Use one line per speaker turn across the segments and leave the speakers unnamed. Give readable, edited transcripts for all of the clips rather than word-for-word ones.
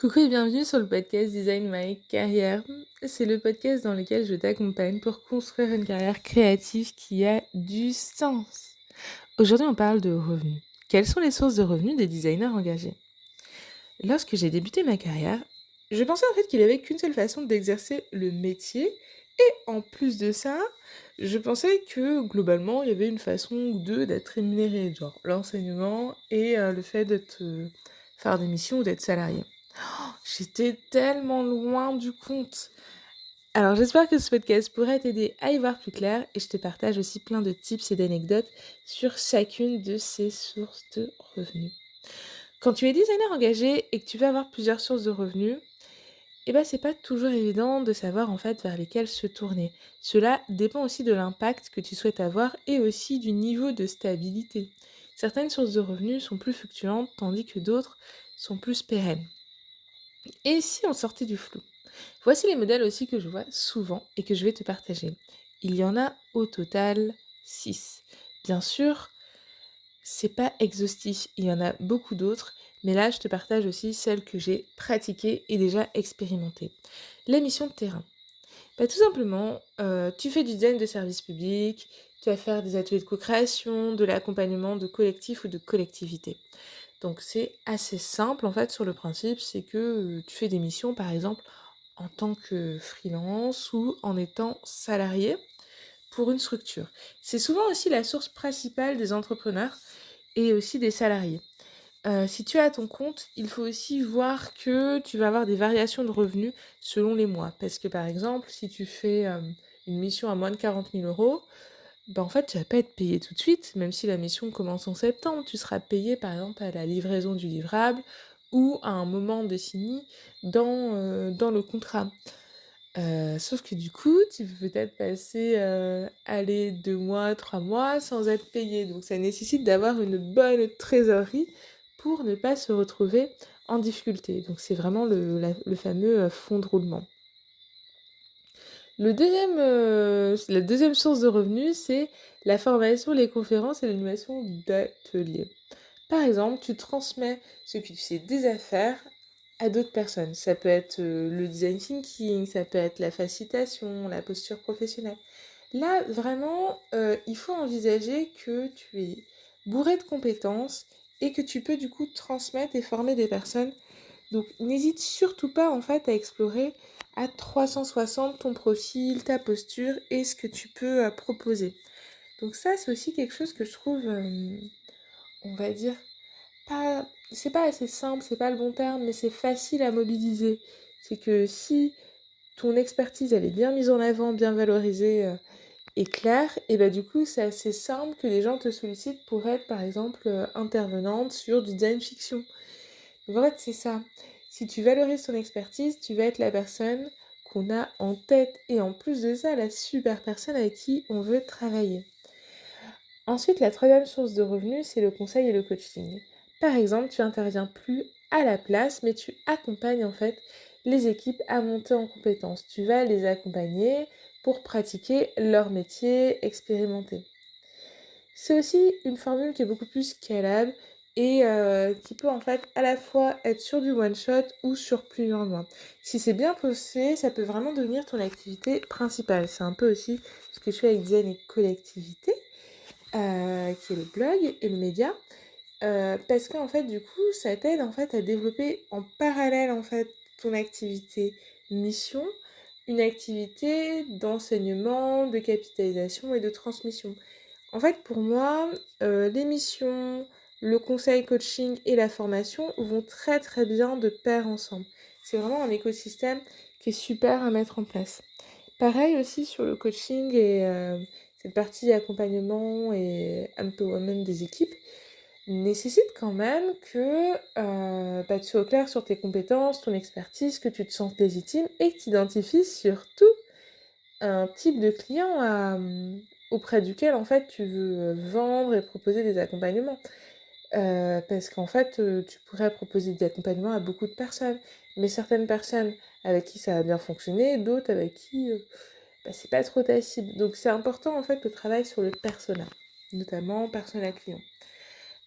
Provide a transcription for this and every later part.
Coucou et bienvenue sur le podcast Design My Career. C'est le podcast dans lequel je t'accompagne pour construire une carrière créative qui a du sens. Aujourd'hui, on parle de revenus. Quelles sont les sources de revenus des designers engagés? Lorsque j'ai débuté ma carrière, je pensais en fait qu'il n'y avait qu'une seule façon d'exercer le métier. Et en plus de ça, je pensais que globalement, il y avait une façon ou deux d'être rémunéré, genre l'enseignement et le fait faire des missions ou d'être salarié. J'étais tellement loin du compte. Alors j'espère que ce podcast pourrait t'aider à y voir plus clair et je te partage aussi plein de tips et d'anecdotes sur chacune de ces sources de revenus. Quand tu es designer engagé et que tu veux avoir plusieurs sources de revenus, c'est pas toujours évident de savoir en fait vers lesquelles se tourner. Cela dépend aussi de l'impact que tu souhaites avoir et aussi du niveau de stabilité. Certaines sources de revenus sont plus fluctuantes tandis que d'autres sont plus pérennes. Et si on sortait du flou? Voici les modèles aussi que je vois souvent et que je vais te partager. Il y en a au total 6. Bien sûr, c'est pas exhaustif, il y en a beaucoup d'autres, mais là je te partage aussi celles que j'ai pratiquées et déjà expérimentées. La mission de terrain. Tout simplement, tu fais du design de service public, tu vas faire des ateliers de co-création, de l'accompagnement de collectifs ou de collectivités. Donc c'est assez simple en fait sur le principe, c'est que tu fais des missions par exemple en tant que freelance ou en étant salarié pour une structure. C'est souvent aussi la source principale des entrepreneurs et aussi des salariés. Si tu es à ton compte, il faut aussi voir que tu vas avoir des variations de revenus selon les mois. Parce que par exemple, si tu fais une mission à moins de 40 000 euros, en fait, tu vas pas être payé tout de suite, même si la mission commence en septembre. Tu seras payé, par exemple, à la livraison du livrable ou à un moment défini dans le contrat. Sauf que du coup, tu peux peut-être passer, 2 mois, 3 mois sans être payé. Donc ça nécessite d'avoir une bonne trésorerie pour ne pas se retrouver en difficulté. Donc c'est vraiment le fameux, fonds de roulement. La deuxième source de revenus, c'est la formation, les conférences et l'animation d'ateliers. Par exemple, tu transmets ce que tu sais des affaires à d'autres personnes. Ça peut être le design thinking, ça peut être la facilitation, la posture professionnelle. Là, vraiment, il faut envisager que tu es bourré de compétences et que tu peux du coup transmettre et former des personnes. Donc n'hésite surtout pas en fait à explorer à 360 ton profil, ta posture et ce que tu peux proposer. Donc ça, c'est aussi quelque chose que je trouve, on va dire, c'est pas assez simple, c'est pas le bon terme, mais c'est facile à mobiliser. C'est que si ton expertise elle est bien mise en avant, bien valorisée et claire, et du coup c'est assez simple que les gens te sollicitent pour être par exemple intervenante sur du design fiction. Donc en fait, c'est ça. Si tu valorises ton expertise, tu vas être la personne qu'on a en tête et en plus de ça, la super personne avec qui on veut travailler. Ensuite, la troisième source de revenus, c'est le conseil et le coaching. Par exemple, tu interviens plus à la place, mais tu accompagnes en fait les équipes à monter en compétences. Tu vas les accompagner pour pratiquer leur métier expérimenté. C'est aussi une formule qui est beaucoup plus scalable et qui peut en fait à la fois être sur du one shot ou sur plusieurs mois. Si c'est bien posé, ça peut vraiment devenir ton activité principale. C'est un peu aussi ce que je fais avec Design et Collectivité, qui est le blog et le média. Parce qu'en fait, du coup, ça t'aide en fait à développer en parallèle en fait ton activité mission, une activité d'enseignement, de capitalisation et de transmission. En fait, pour moi, les missions, le conseil coaching et la formation vont très très bien de pair ensemble. C'est vraiment un écosystème qui est super à mettre en place. Pareil aussi sur le coaching et cette partie accompagnement et empowerment des équipes nécessite quand même que tu sois au clair sur tes compétences, ton expertise, que tu te sentes légitime et que tu identifies surtout un type de client auprès duquel en fait tu veux vendre et proposer des accompagnements. Parce qu'en fait, tu pourrais proposer des accompagnements à beaucoup de personnes, mais certaines personnes avec qui ça va bien fonctionner, d'autres avec qui c'est pas trop ta cible. Donc c'est important en fait le travail sur le persona, notamment persona client.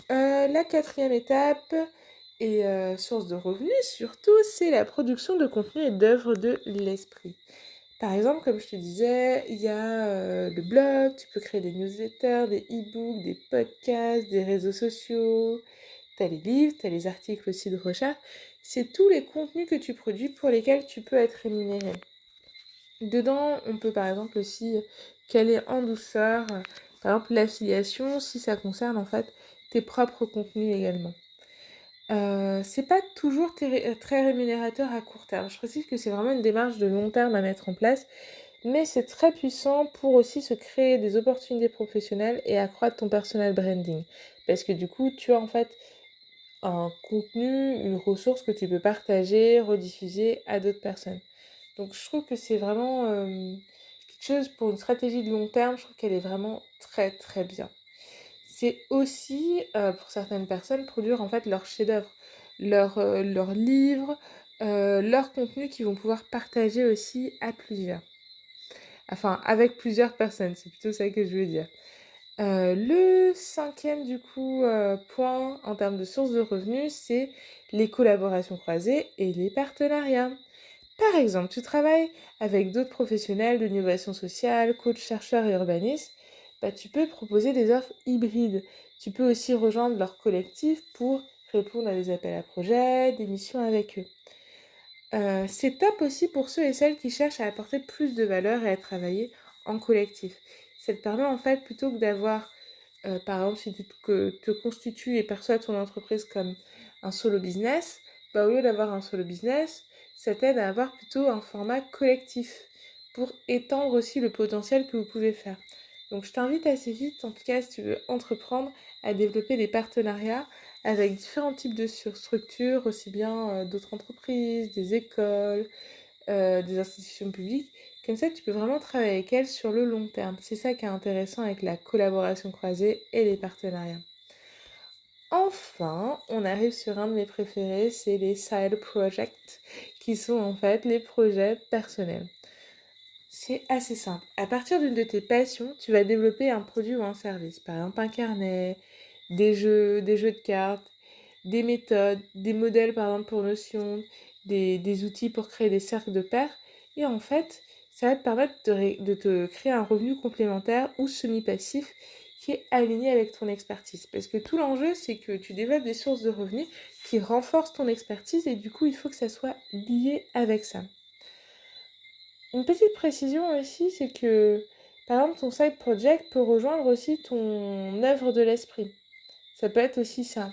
La quatrième étape, Et source de revenus, surtout, c'est la production de contenu et d'œuvres de l'esprit. Par exemple, comme je te disais, il y a le blog, tu peux créer des newsletters, des e-books, des podcasts, des réseaux sociaux, tu as les livres, tu as les articles aussi de recherche. C'est tous les contenus que tu produis pour lesquels tu peux être rémunéré. Dedans, on peut par exemple aussi caler en douceur, par exemple l'affiliation, si ça concerne en fait tes propres contenus également. C'est pas toujours très rémunérateur à court terme. Je précise que c'est vraiment une démarche de long terme à mettre en place, mais c'est très puissant pour aussi se créer des opportunités professionnelles et accroître ton personal branding. Parce que du coup, tu as en fait un contenu, une ressource que tu peux partager, rediffuser à d'autres personnes. Donc je trouve que c'est vraiment quelque chose pour une stratégie de long terme, je trouve qu'elle est vraiment très très bien. C'est aussi, pour certaines personnes, produire en fait leur chef-d'œuvre, leur livre, leur contenu qu'ils vont pouvoir partager aussi à plusieurs. Enfin, avec plusieurs personnes, c'est plutôt ça que je veux dire. Le cinquième, du coup, point en termes de sources de revenus, c'est les collaborations croisées et les partenariats. Par exemple, tu travailles avec d'autres professionnels de l'innovation sociale, coach, chercheurs et urbanistes, bah, tu peux proposer des offres hybrides. Tu peux aussi rejoindre leur collectif pour répondre à des appels à projets, des missions avec eux. C'est top aussi pour ceux et celles qui cherchent à apporter plus de valeur et à travailler en collectif. Ça te permet en fait, plutôt que d'avoir, par exemple, si tu te constitues et perçois ton entreprise comme un solo business, bah, au lieu d'avoir un solo business, ça t'aide à avoir plutôt un format collectif pour étendre aussi le potentiel que vous pouvez faire. Donc je t'invite assez vite, en tout cas si tu veux entreprendre, à développer des partenariats avec différents types de structures, aussi bien d'autres entreprises, des écoles, des institutions publiques. Comme ça, tu peux vraiment travailler avec elles sur le long terme. C'est ça qui est intéressant avec la collaboration croisée et les partenariats. Enfin, on arrive sur un de mes préférés, c'est les side projects, qui sont en fait les projets personnels. C'est assez simple. À partir d'une de tes passions, tu vas développer un produit ou un service. Par exemple, un carnet, des jeux de cartes, des méthodes, des modèles par exemple pour Notion, des outils pour créer des cercles de pairs. Et en fait, ça va te permettre de te créer un revenu complémentaire ou semi-passif qui est aligné avec ton expertise. Parce que tout l'enjeu, c'est que tu développes des sources de revenus qui renforcent ton expertise et du coup, il faut que ça soit lié avec ça. Une petite précision aussi, c'est que par exemple, ton side project peut rejoindre aussi ton œuvre de l'esprit. Ça peut être aussi ça.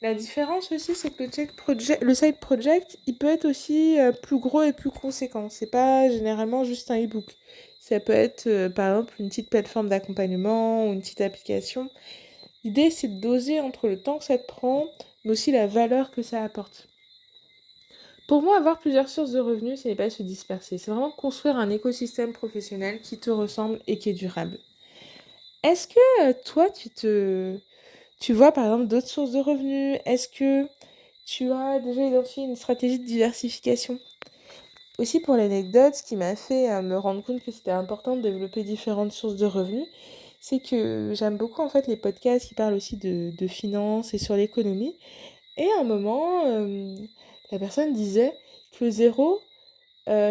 La différence aussi, c'est que le side project, il peut être aussi plus gros et plus conséquent. C'est pas généralement juste un e-book. Ça peut être par exemple une petite plateforme d'accompagnement ou une petite application. L'idée, c'est de doser entre le temps que ça te prend, mais aussi la valeur que ça apporte. Pour moi, avoir plusieurs sources de revenus, ce n'est pas se disperser. C'est vraiment construire un écosystème professionnel qui te ressemble et qui est durable. Est-ce que toi, tu vois par exemple d'autres sources de revenus? Est-ce que tu as déjà identifié une stratégie de diversification? Aussi pour l'anecdote, ce qui m'a fait me rendre compte que c'était important de développer différentes sources de revenus, c'est que j'aime beaucoup en fait les podcasts qui parlent aussi de finances et sur l'économie. Et à un moment, la personne disait que zéro,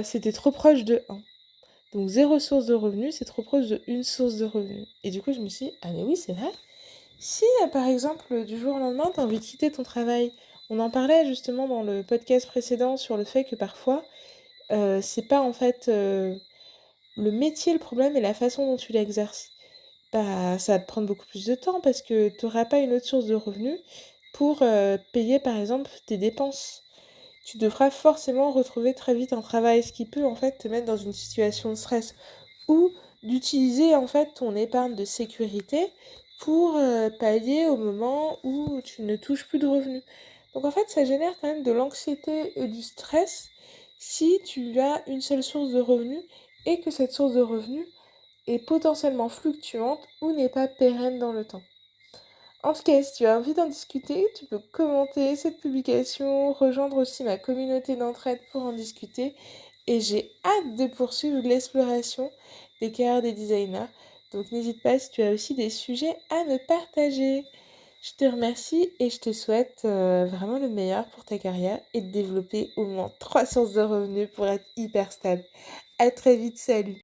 c'était trop proche de un. Donc zéro source de revenus, c'est trop proche de une source de revenus. Et du coup, je me suis dit, ah mais oui, c'est vrai. Si, par exemple, du jour au lendemain, tu as envie de quitter ton travail, on en parlait justement dans le podcast précédent sur le fait que parfois, c'est pas en fait le métier le problème et la façon dont tu l'exerces. Bah, ça va te prendre beaucoup plus de temps parce que tu n'auras pas une autre source de revenus pour payer par exemple tes dépenses. Tu devras forcément retrouver très vite un travail, ce qui peut en fait te mettre dans une situation de stress ou d'utiliser en fait ton épargne de sécurité pour pallier au moment où tu ne touches plus de revenus. Donc en fait, ça génère quand même de l'anxiété et du stress si tu as une seule source de revenus et que cette source de revenus est potentiellement fluctuante ou n'est pas pérenne dans le temps. En tout cas, si tu as envie d'en discuter, tu peux commenter cette publication, rejoindre aussi ma communauté d'entraide pour en discuter. Et j'ai hâte de poursuivre l'exploration des carrières des designers. Donc n'hésite pas si tu as aussi des sujets à me partager. Je te remercie et je te souhaite vraiment le meilleur pour ta carrière et de développer au moins 3 sources de revenus pour être hyper stable. À très vite, salut!